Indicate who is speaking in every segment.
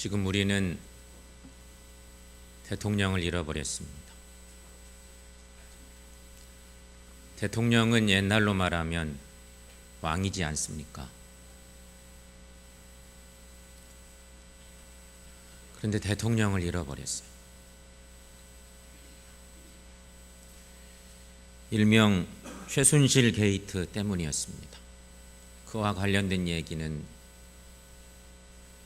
Speaker 1: 지금 우리는 대통령을 잃어버렸습니다. 대통령은 옛날로 말하면 왕이지 않습니까? 그런데 대통령을 잃어버렸어요. 일명 최순실 게이트 때문이었습니다. 그와 관련된 얘기는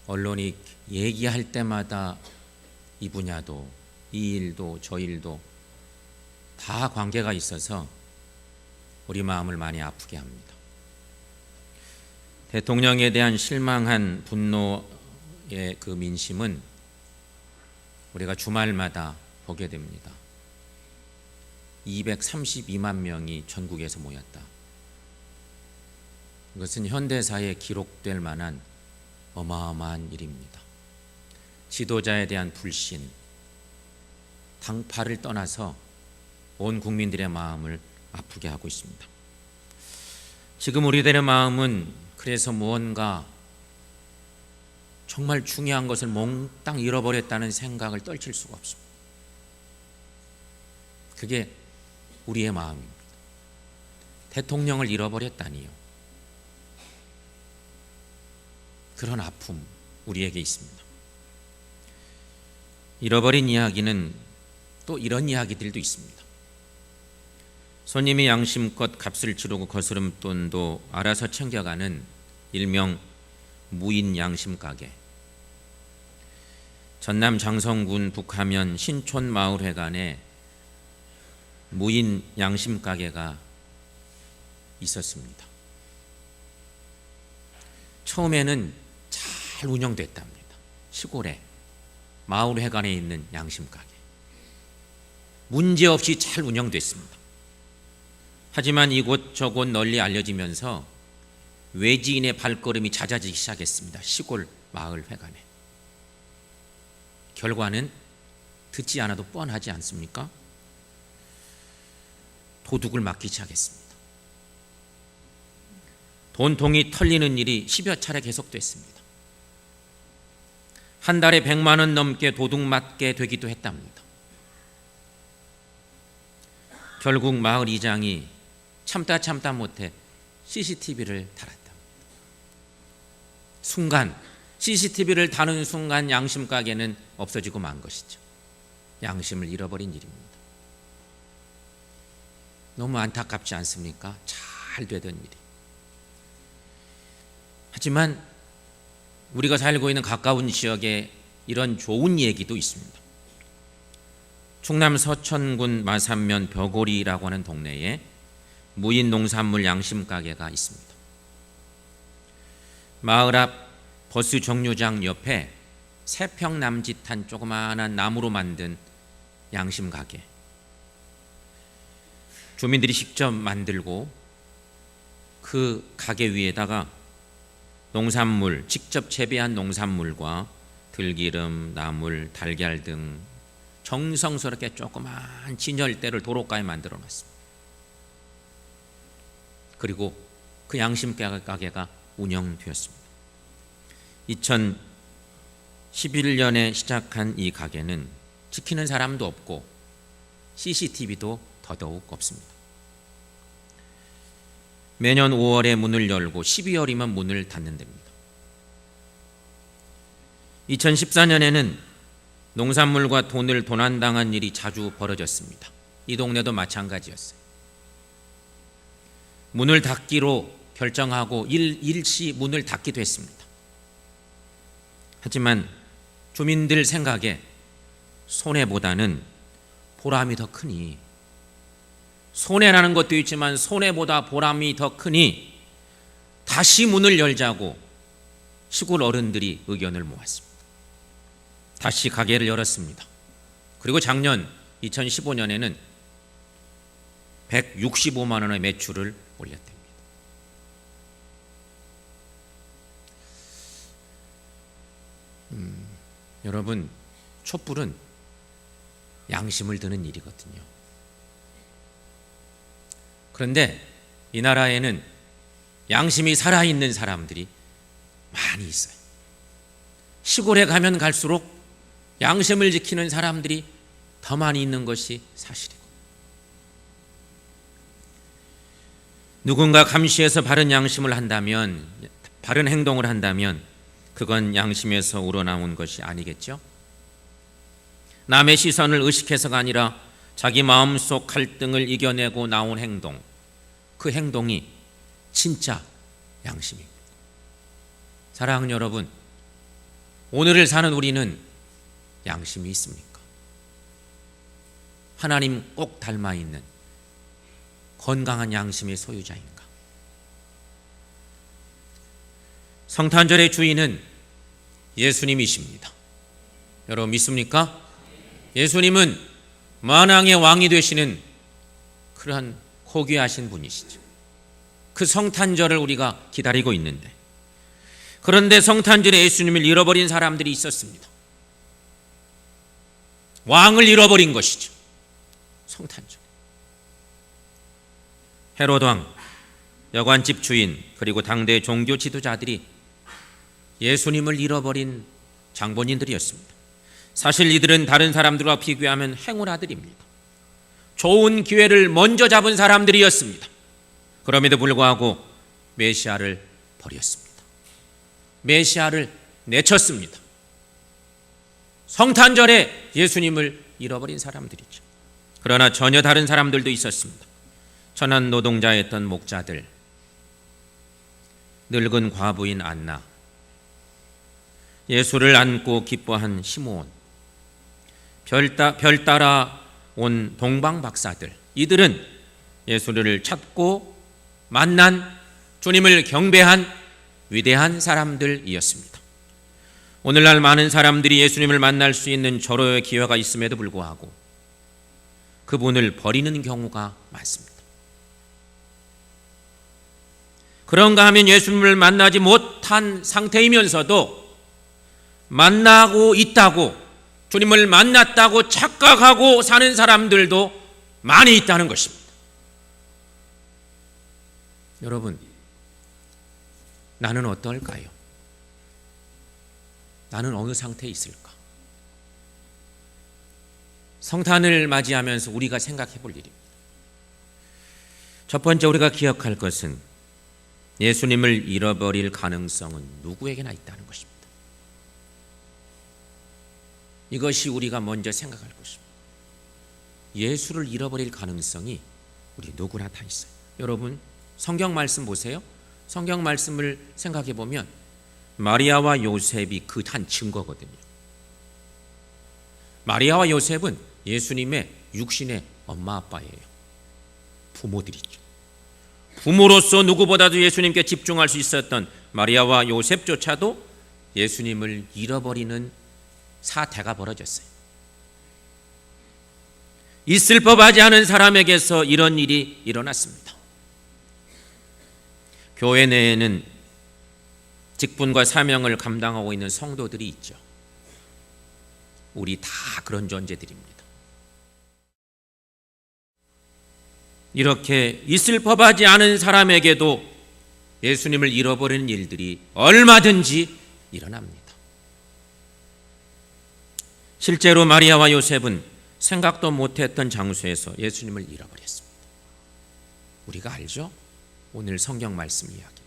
Speaker 1: 언론이 얘기할 때마다 이 분야도 이 일도 저 일도 다 관계가 있어서 우리 마음을 많이 아프게 합니다. 대통령에 대한 실망한 분노의 그 민심은 우리가 주말마다 보게 됩니다. 232만 명이 전국에서 모였다. 이것은 현대사에 기록될 만한 어마어마한 일입니다. 지도자에 대한 불신, 당파를 떠나서 온 국민들의 마음을 아프게 하고 있습니다. 지금 우리들의 마음은 그래서 무언가 정말 중요한 것을 몽땅 잃어버렸다는 생각을 떨칠 수가 없습니다. 그게 우리의 마음입니다. 대통령을 잃어버렸다니요. 그런 아픔 우리에게 있습니다. 잃어버린 이야기는 또 이런 이야기들도 있습니다. 손님이 양심껏 값을 치르고 거스름돈도 알아서 챙겨가는 일명 무인 양심 가게. 전남 장성군 북하면 신촌 마을회관에 무인 양심 가게가 있었습니다. 처음에는 잘 운영됐답니다. 시골에 마을회관에 있는 양심 가게. 문제없이 잘 운영됐습니다. 하지만 이곳저곳 널리 알려지면서 외지인의 발걸음이 잦아지기 시작했습니다. 시골 마을 회관에. 결과는 듣지 않아도 뻔하지 않습니까? 도둑을 맞기 시작했습니다. 돈통이 털리는 일이 10여 차례 계속됐습니다. 한 달에 100만 원 넘게 도둑 맞게 되기도 했답니다. 결국 마을 이장이 참다 못해 CCTV를 달았답니다. 순간 CCTV를 다는 순간 양심 가게는 없어지고 만 것이죠. 양심을 잃어버린 일입니다. 너무 안타깝지 않습니까? 잘 되던 일이. 하지만 우리가 살고 있는 가까운 지역에 이런 좋은 얘기도 있습니다. 충남 서천군 마산면 벼고리라고 하는 동네에 무인 농산물 양심 가게가 있습니다. 마을 앞 버스 정류장 옆에 3평 남짓한 조그마한 나무로 만든 양심 가게. 주민들이 직접 만들고 그 가게 위에다가 농산물, 직접 재배한 농산물과 들기름, 나물, 달걀 등 정성스럽게 조그만 진열대를 도로가에 만들어 놨습니다. 그리고 그 양심 가게가 운영되었습니다. 2011년에 시작한 이 가게는 지키는 사람도 없고 CCTV도 더더욱 없습니다. 매년 5월에 문을 열고 12월이면 문을 닫는 데입니다. 2014년에는 농산물과 돈을 도난당한 일이 자주 벌어졌습니다. 이 동네도 마찬가지였어요. 문을 닫기로 결정하고 일시 문을 닫기도 했습니다. 하지만 주민들 생각에 손해보다는 보람이 더 크니, 손해라는 것도 있지만 손해보다 보람이 더 크니 다시 문을 열자고 시골 어른들이 의견을 모았습니다. 다시 가게를 열었습니다. 그리고 작년 2015년에는 165만 원의 매출을 올렸답니다. 여러분, 촛불은 양심을 드는 일이거든요. 그런데 이 나라에는 양심이 살아있는 사람들이 많이 있어요. 시골에 가면 갈수록 양심을 지키는 사람들이 더 많이 있는 것이 사실이고, 누군가 감시해서 바른 양심을 한다면, 바른 행동을 한다면 그건 양심에서 우러나온 것이 아니겠죠? 남의 시선을 의식해서가 아니라 자기 마음속 갈등을 이겨내고 나온 행동, 그 행동이 진짜 양심입니다. 사랑하는 여러분, 오늘을 사는 우리는 양심이 있습니까? 하나님 꼭 닮아 있는 건강한 양심의 소유자인가? 성탄절의 주인은 예수님이십니다. 여러분 믿습니까? 예수님은 만왕의 왕이 되시는 그러한 고귀하신 분이시죠. 그 성탄절을 우리가 기다리고 있는데, 그런데 성탄절에 예수님을 잃어버린 사람들이 있었습니다. 왕을 잃어버린 것이죠. 성탄절. 헤롯 왕, 여관집 주인, 그리고 당대 종교 지도자들이 예수님을 잃어버린 장본인들이었습니다. 사실 이들은 다른 사람들과 비교하면 행운아들입니다. 좋은 기회를 먼저 잡은 사람들이었습니다. 그럼에도 불구하고 메시아를 버렸습니다. 메시아를 내쳤습니다. 성탄절에 예수님을 잃어버린 사람들이죠. 그러나 전혀 다른 사람들도 있었습니다. 천한 노동자였던 목자들, 늙은 과부인 안나, 예수를 안고 기뻐한 시므온, 별 따라 온 동방 박사들, 이들은 예수를 찾고 만난, 주님을 경배한 위대한 사람들이었습니다. 오늘날 많은 사람들이 예수님을 만날 수 있는 절호의 기회가 있음에도 불구하고 그분을 버리는 경우가 많습니다. 그런가 하면 예수님을 만나지 못한 상태이면서도 만나고 있다고, 주님을 만났다고 착각하고 사는 사람들도 많이 있다는 것입니다. 여러분, 나는 어떨까요? 나는 어느 상태에 있을까? 성탄을 맞이하면서 우리가 생각해 볼 일입니다. 첫 번째 우리가 기억할 것은 예수님을 잃어버릴 가능성은 누구에게나 있다는 것입니다. 이것이 우리가 먼저 생각할 것입니다. 예수를 잃어버릴 가능성이 우리 누구나 다 있어요. 여러분, 성경 말씀 보세요. 성경 말씀을 생각해 보면 마리아와 요셉이 그 한 증거거든요. 마리아와 요셉은 예수님의 육신의 엄마 아빠예요. 부모들이죠. 부모로서 누구보다도 예수님께 집중할 수 있었던 마리아와 요셉조차도 예수님을 잃어버리는 사태가 벌어졌어요. 있을 법하지 않은 사람에게서 이런 일이 일어났습니다. 교회 내에는 직분과 사명을 감당하고 있는 성도들이 있죠. 우리 다 그런 존재들입니다. 이렇게 있을 법하지 않은 사람에게도 예수님을 잃어버리는 일들이 얼마든지 일어납니다. 실제로 마리아와 요셉은 생각도 못했던 장소에서 예수님을 잃어버렸습니다. 우리가 알죠? 오늘 성경 말씀 이야기를.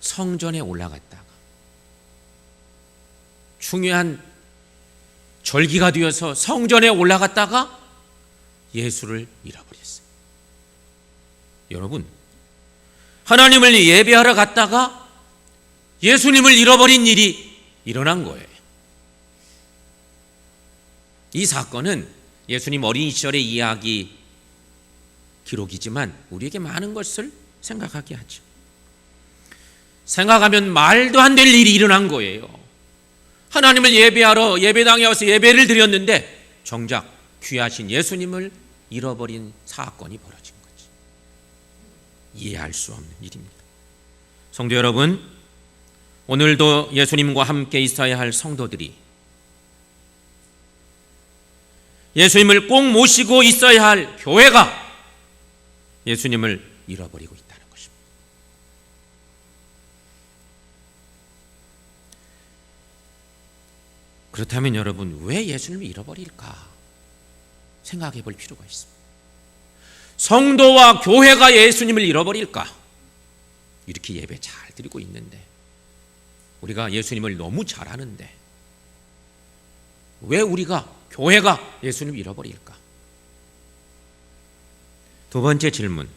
Speaker 1: 성전에 올라갔다가 중요한 절기가 되어서 성전에 올라갔다가 예수를 잃어버렸어요. 여러분, 하나님을 예배하러 갔다가 예수님을 잃어버린 일이 일어난 거예요. 이 사건은 예수님 어린 시절의 이야기 기록이지만 우리에게 많은 것을 생각하게 하죠. 생각하면 말도 안 될 일이 일어난 거예요. 하나님을 예배하러 예배당에 와서 예배를 드렸는데 정작 귀하신 예수님을 잃어버린 사건이 벌어진 거지. 이해할 수 없는 일입니다. 성도 여러분, 오늘도 예수님과 함께 있어야 할 성도들이 예수님을 꼭 모시고 있어야 할 교회가 예수님을 잃어버리고 있다는 것입니다. 그렇다면 여러분, 왜 예수님을 잃어버릴까 생각해 볼 필요가 있습니다. 성도와 교회가 예수님을 잃어버릴까? 이렇게 예배 잘 드리고 있는데, 우리가 예수님을 너무 잘 아는데 왜 우리가, 교회가 예수님을 잃어버릴까? 두 번째 질문,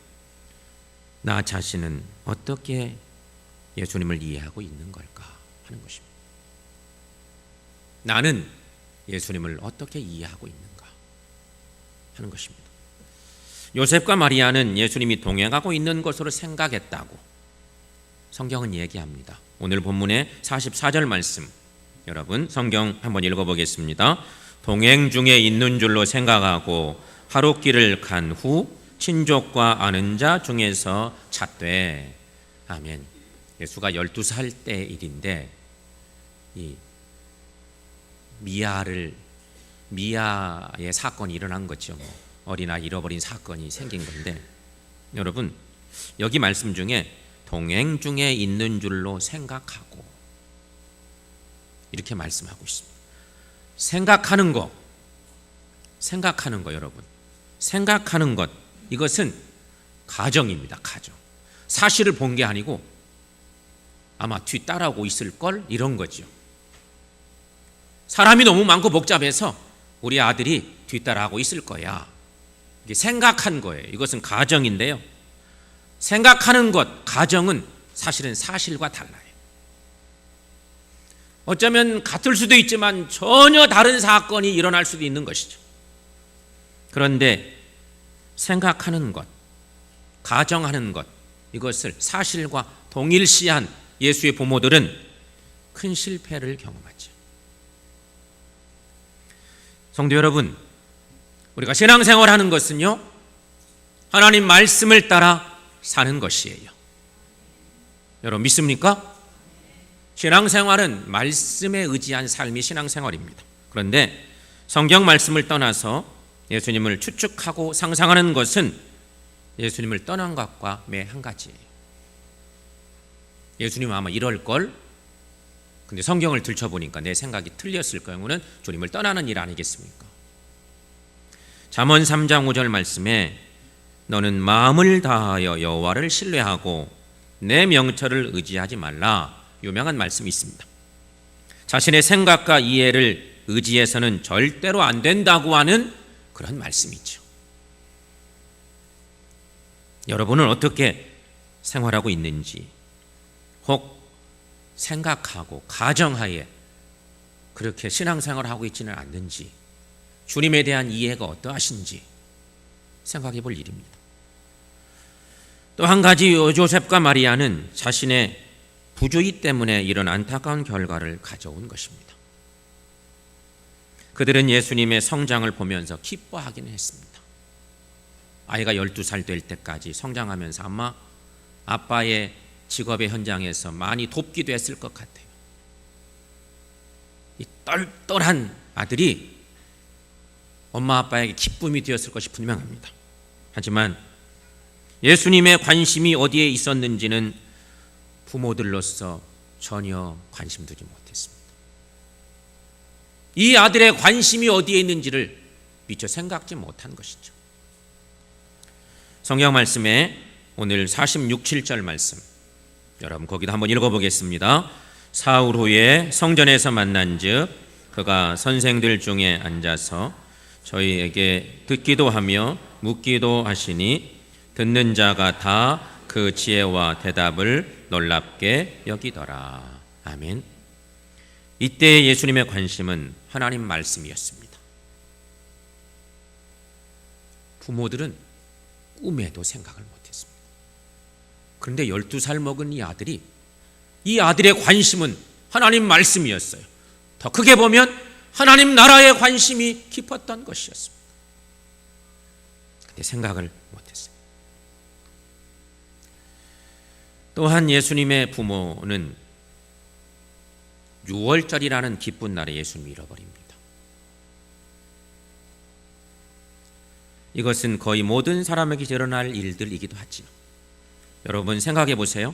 Speaker 1: 나 자신은 어떻게 예수님을 이해하고 있는 걸까 하는 것입니다. 나는 예수님을 어떻게 이해하고 있는가 하는 것입니다. 요셉과 마리아는 예수님이 동행하고 있는 것으로 생각했다고 성경은 얘기합니다. 오늘 본문의 44절 말씀, 여러분 성경 한번 읽어보겠습니다. 동행 중에 있는 줄로 생각하고 하룻길을 간 후 친족과 아는 자 중에서 찾되. 아멘. 예수가 12살 때 일인데, 이 미아의 사건이 일어난 거죠. 어린아이 잃어버린 사건이 생긴 건데, 여러분 여기 말씀 중에 동행 중에 있는 줄로 생각하고 이렇게 말씀하고 있습니다. 생각하는 거 여러분, 생각하는 것, 이것은 가정입니다. 가정. 사실을 본 게 아니고 아마 뒤따라오고 있을 걸, 이런 거죠. 사람이 너무 많고 복잡해서 우리 아들이 뒤따라하고 있을 거야, 이게 생각한 거예요. 이것은 가정인데요, 생각하는 것, 가정은 사실은 사실과 달라요. 어쩌면 같을 수도 있지만 전혀 다른 사건이 일어날 수도 있는 것이죠. 그런데 생각하는 것, 가정하는 것, 이것을 사실과 동일시한 예수의 부모들은 큰 실패를 경험하죠. 성도 여러분, 우리가 신앙생활하는 것은요, 하나님 말씀을 따라 사는 것이에요. 여러분 믿습니까? 신앙생활은 말씀에 의지한 삶이 신앙생활입니다. 그런데 성경 말씀을 떠나서 예수님을 추측하고 상상하는 것은 예수님을 떠난 것과 매 한 가지예요. 예수님은 아마 이럴 걸, 근데 성경을 들춰보니까 내 생각이 틀렸을 경우는 주님을 떠나는 일 아니겠습니까? 잠언 3장 5절 말씀에 너는 마음을 다하여 여호와를 신뢰하고 내 명철을 의지하지 말라, 유명한 말씀이 있습니다. 자신의 생각과 이해를 의지해서는 절대로 안 된다고 하는 그런 말씀이죠. 여러분은 어떻게 생활하고 있는지, 혹 생각하고 가정하에 그렇게 신앙생활을 하고 있지는 않는지, 주님에 대한 이해가 어떠하신지 생각해 볼 일입니다. 또 한 가지, 요셉과 마리아는 자신의 부주의 때문에 이런 안타까운 결과를 가져온 것입니다. 그들은 예수님의 성장을 보면서 기뻐하기는 했습니다. 아이가 12살 될 때까지 성장하면서 아마 아빠의 직업의 현장에서 많이 돕기도 했을 것 같아요. 이 똘똘한 아들이 엄마 아빠에게 기쁨이 되었을 것이 분명합니다. 하지만 예수님의 관심이 어디에 있었는지는 부모들로서 전혀 관심 두지 못했습니다. 이 아들의 관심이 어디에 있는지를 미처 생각지 못한 것이죠. 성경 말씀에 오늘 46, 7절 말씀, 여러분 거기도 한번 읽어보겠습니다. 사흘 후에 성전에서 만난즉 그가 선생들 중에 앉아서 저희에게 듣기도 하며 묻기도 하시니 듣는 자가 다 그 지혜와 대답을 놀랍게 여기더라. 아멘. 이때 예수님의 관심은 하나님 말씀이었습니다. 부모들은 꿈에도 생각을 못했습니다. 그런데 12살 먹은 이 아들의 관심은 하나님 말씀이었어요. 더 크게 보면 하나님 나라의 관심이 깊었던 것이었습니다. 그런데 생각을 못했어요. 또한 예수님의 부모는 6월절이라는 기쁜 날에 예수님을 잃어버립니다. 이것은 거의 모든 사람에게 일어날 일들이기도 하지요. 여러분 생각해 보세요.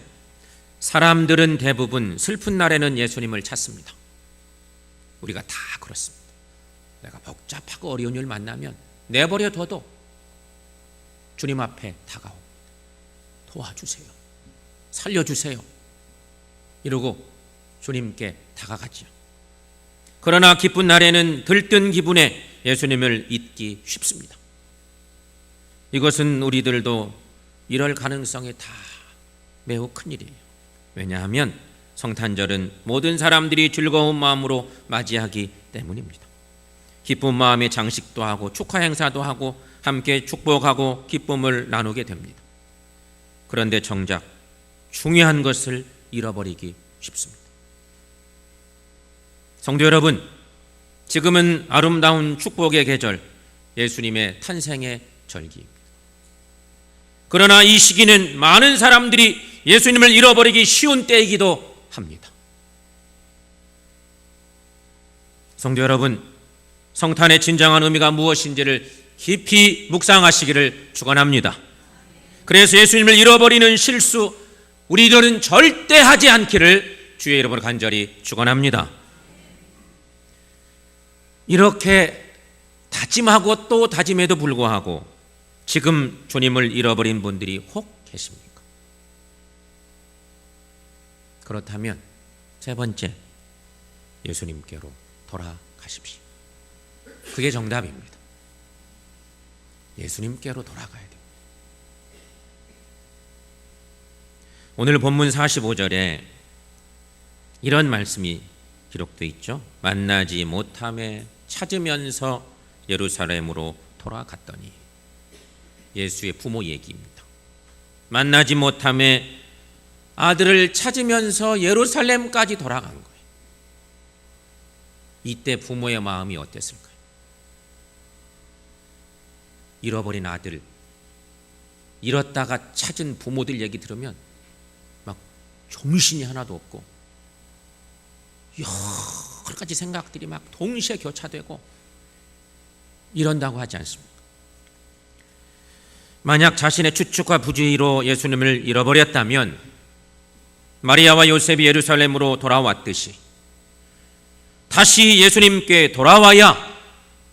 Speaker 1: 사람들은 대부분 슬픈 날에는 예수님을 찾습니다. 우리가 다 그렇습니다. 내가 복잡하고 어려운 일 만나면 내버려 둬도 주님 앞에 다가옵니다. 도와주세요. 살려주세요. 이러고 주님께 다가가지요. 그러나 기쁜 날에는 들뜬 기분에 예수님을 잊기 쉽습니다. 이것은 우리들도 이럴 가능성이 다 매우 큰일이에요. 왜냐하면 성탄절은 모든 사람들이 즐거운 마음으로 맞이하기 때문입니다. 기쁜 마음에 장식도 하고 축하 행사도 하고 함께 축복하고 기쁨을 나누게 됩니다. 그런데 정작 중요한 것을 잃어버리기 쉽습니다. 성도 여러분, 지금은 아름다운 축복의 계절, 예수님의 탄생의 절기입니다. 그러나 이 시기는 많은 사람들이 예수님을 잃어버리기 쉬운 때이기도 합니다. 성도 여러분, 성탄의 진정한 의미가 무엇인지를 깊이 묵상하시기를 축원합니다. 그래서 예수님을 잃어버리는 실수 우리들은 절대 하지 않기를 주의 이름으로 간절히 축원합니다. 이렇게 다짐하고 또 다짐에도 불구하고 지금 주님을 잃어버린 분들이 혹 계십니까? 그렇다면 세 번째, 예수님께로 돌아가십시오. 그게 정답입니다. 예수님께로 돌아가야 됩니다. 오늘 본문 45절에 이런 말씀이 기록되어 있죠. 만나지 못함에 찾으면서 예루살렘으로 돌아갔더니, 예수의 부모 얘기입니다. 만나지 못함에 아들을 찾으면서 예루살렘까지 돌아간 거예요. 이때 부모의 마음이 어땠을까요? 잃어버린 아들, 잃었다가 찾은 부모들 얘기 들으면 막 정신이 하나도 없고 여러 가지 생각들이 막 동시에 교차되고 이런다고 하지 않습니까? 만약 자신의 추측과 부주의로 예수님을 잃어버렸다면 마리아와 요셉이 예루살렘으로 돌아왔듯이 다시 예수님께 돌아와야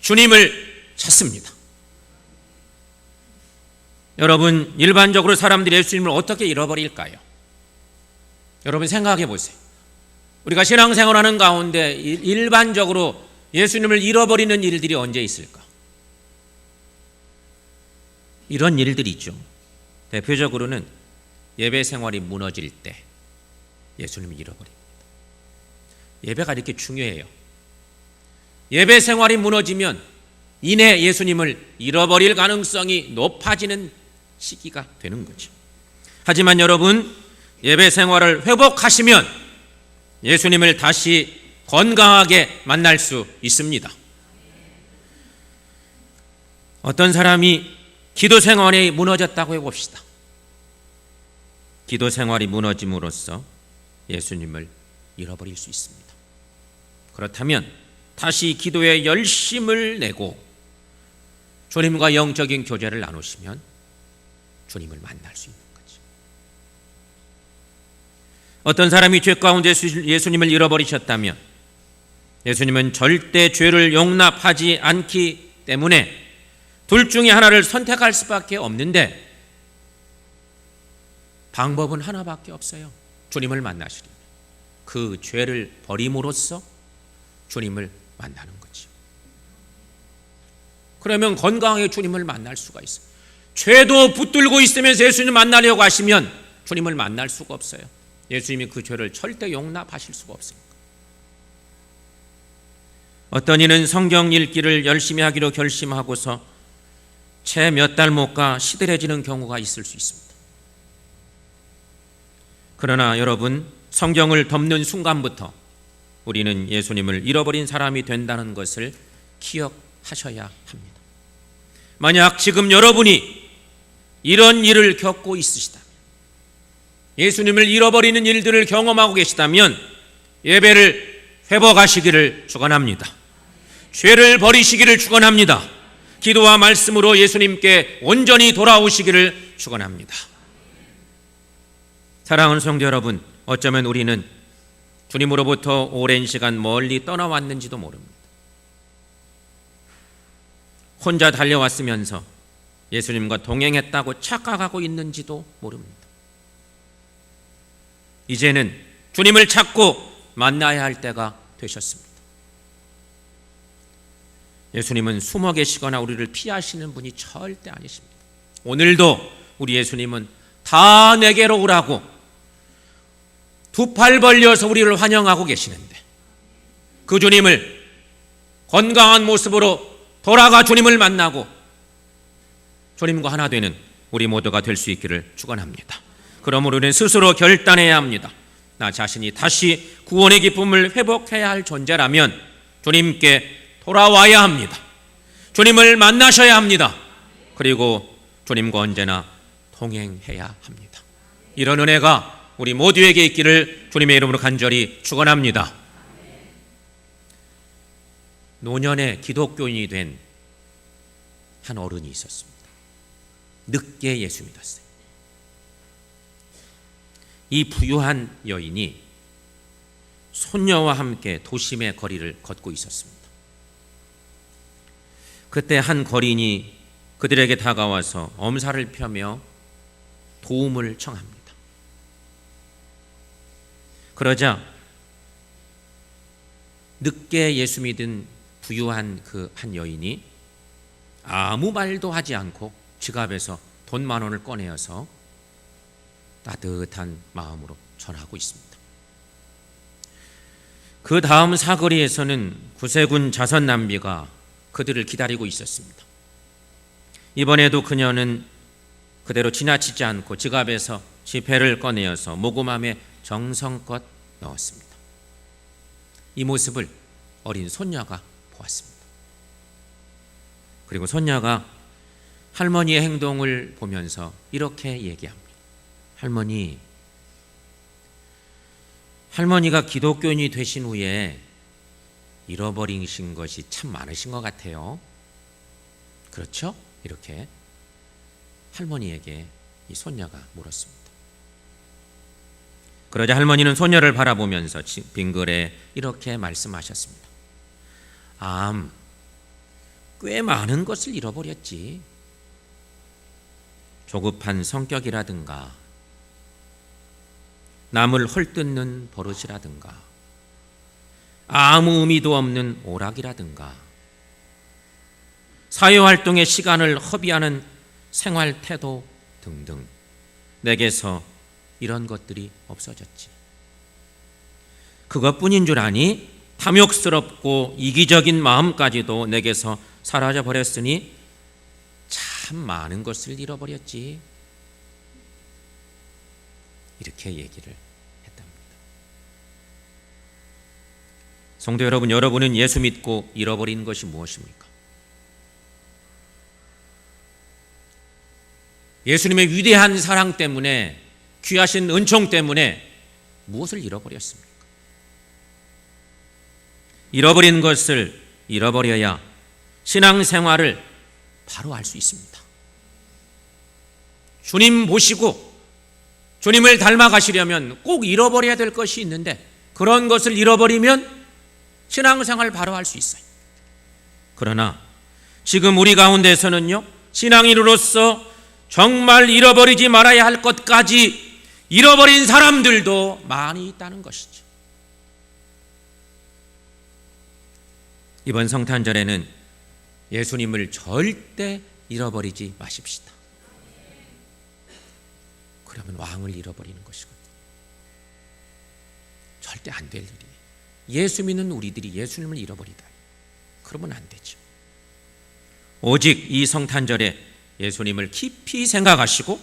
Speaker 1: 주님을 찾습니다. 여러분, 일반적으로 사람들이 예수님을 어떻게 잃어버릴까요? 여러분 생각해 보세요. 우리가 신앙생활하는 가운데 일반적으로 예수님을 잃어버리는 일들이 언제 있을까? 이런 일들이 있죠. 대표적으로는 예배 생활이 무너질 때 예수님을 잃어버립니다. 예배가 이렇게 중요해요. 예배 생활이 무너지면 이내 예수님을 잃어버릴 가능성이 높아지는 시기가 되는 거죠. 하지만 여러분, 예배 생활을 회복하시면 예수님을 다시 건강하게 만날 수 있습니다. 어떤 사람이 기도 생활이 무너졌다고 해봅시다. 기도 생활이 무너짐으로써 예수님을 잃어버릴 수 있습니다. 그렇다면 다시 기도에 열심을 내고 주님과 영적인 교제를 나누시면 주님을 만날 수 있는 거죠. 어떤 사람이 죄 가운데 예수님을 잃어버리셨다면 예수님은 절대 죄를 용납하지 않기 때문에 둘 중에 하나를 선택할 수밖에 없는데 방법은 하나밖에 없어요. 주님을 만나시려면 그 죄를 버림으로써 주님을 만나는 거죠. 그러면 건강하게 주님을 만날 수가 있어요. 죄도 붙들고 있으면서 예수님 만나려고 하시면 주님을 만날 수가 없어요. 예수님이 그 죄를 절대 용납하실 수가 없습니다. 어떤 이는 성경 읽기를 열심히 하기로 결심하고서 채 몇 달 못 가 시들해지는 경우가 있을 수 있습니다. 그러나 여러분, 성경을 덮는 순간부터 우리는 예수님을 잃어버린 사람이 된다는 것을 기억하셔야 합니다. 만약 지금 여러분이 이런 일을 겪고 있으시다면, 예수님을 잃어버리는 일들을 경험하고 계시다면 예배를 회복하시기를 축원합니다. 죄를 버리시기를 축원합니다. 기도와 말씀으로 예수님께 온전히 돌아오시기를 축원합니다. 사랑하는 성도 여러분, 어쩌면 우리는 주님으로부터 오랜 시간 멀리 떠나왔는지도 모릅니다. 혼자 달려왔으면서 예수님과 동행했다고 착각하고 있는지도 모릅니다. 이제는 주님을 찾고 만나야 할 때가 되셨습니다. 예수님은 숨어 계시거나 우리를 피하시는 분이 절대 아니십니다. 오늘도 우리 예수님은 다 내게로 오라고 두 팔 벌려서 우리를 환영하고 계시는데, 그 주님을 건강한 모습으로 돌아가 주님을 만나고 주님과 하나 되는 우리 모두가 될 수 있기를 축원합니다. 그러므로 우리는 스스로 결단해야 합니다. 나 자신이 다시 구원의 기쁨을 회복해야 할 존재라면 주님께 돌아와야 합니다. 주님을 만나셔야 합니다. 그리고 주님과 언제나 동행해야 합니다. 이런 은혜가 우리 모두에게 있기를 주님의 이름으로 간절히 축원합니다. 노년에 기독교인이 된 한 어른이 있었습니다. 늦게 예수 믿었어요. 이 부유한 여인이 손녀와 함께 도심의 거리를 걷고 있었습니다. 그때 한 거린이 그들에게 다가와서 엄살을 펴며 도움을 청합니다. 그러자 늦게 예수 믿은 부유한 그 한 여인이 아무 말도 하지 않고 지갑에서 돈 10,000원을 꺼내어서 따뜻한 마음으로 전하고 있습니다. 그 다음 사거리에서는 구세군 자선 남비가 그들을 기다리고 있었습니다. 이번에도 그녀는 그대로 지나치지 않고 지갑에서 지폐를 꺼내어서 모금함에 정성껏 넣었습니다. 이 모습을 어린 손녀가 보았습니다. 그리고 손녀가 할머니의 행동을 보면서 이렇게 얘기합니다. 할머니가 기독교인이 되신 후에 잃어버리신 것이 참 많으신 것 같아요. 그렇죠? 이렇게 할머니에게 이 손녀가 물었습니다. 그러자 할머니는 손녀를 바라보면서 빙글에 이렇게 말씀하셨습니다. 꽤 많은 것을 잃어버렸지. 조급한 성격이라든가 남을 헐뜯는 버릇이라든가 아무 의미도 없는 오락이라든가 사회활동에 시간을 허비하는 생활 태도 등등 내게서 이런 것들이 없어졌지. 그것뿐인 줄 아니? 탐욕스럽고 이기적인 마음까지도 내게서 사라져 버렸으니 참 많은 것을 잃어버렸지. 이렇게 얘기를 했답니다. 성도 여러분, 여러분은 예수 믿고 잃어버린 것이 무엇입니까? 예수님의 위대한 사랑 때문에, 귀하신 은총 때문에 무엇을 잃어버렸습니까? 잃어버린 것을 잃어버려야 신앙생활을 바로 알 수 있습니다. 주님 모시고 주님을 닮아가시려면 꼭 잃어버려야 될 것이 있는데, 그런 것을 잃어버리면 신앙생활을 바로 할 수 있어요. 그러나 지금 우리 가운데서는요, 신앙인으로서 정말 잃어버리지 말아야 할 것까지 잃어버린 사람들도 많이 있다는 것이죠. 이번 성탄절에는 예수님을 절대 잃어버리지 마십시다. 그러면 왕을 잃어버리는 것이거든요. 절대 안 될 일이에요. 예수 믿는 우리들이 예수님을 잃어버리다, 그러면 안 되죠. 오직 이 성탄절에 예수님을 깊이 생각하시고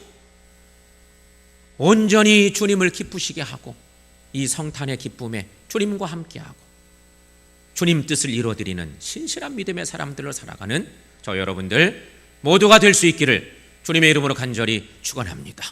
Speaker 1: 온전히 주님을 기쁘시게 하고 이 성탄의 기쁨에 주님과 함께하고 주님 뜻을 이루어드리는 신실한 믿음의 사람들로 살아가는 저 여러분들 모두가 될 수 있기를 주님의 이름으로 간절히 축원합니다.